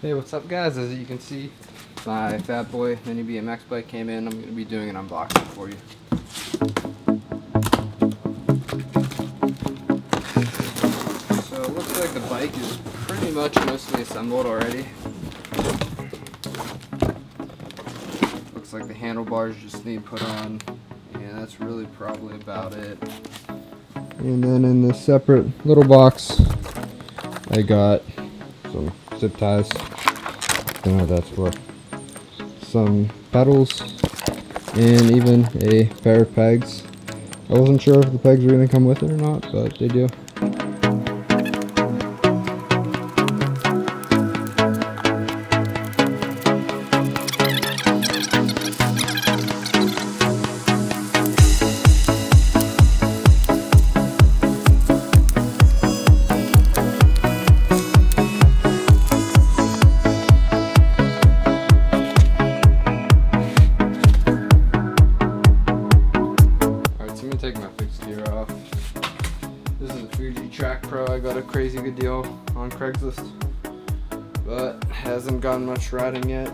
Hey, what's up guys? As you can see, my FatBoy Mini BMX bike came in. I'm going to be doing an unboxing for you. So it looks like the bike is pretty much mostly assembled already. Looks like the handlebars just need put on, and that's really probably about it. And then in this separate little box, I got some zip ties. Don't know what that's for. Some pedals and even a pair of pegs. I wasn't sure if the pegs were going to come with it or not, but they do. Take my fixed gear off. This is a Fuji Track Pro. I got a crazy good deal on Craigslist, but hasn't gotten much riding yet.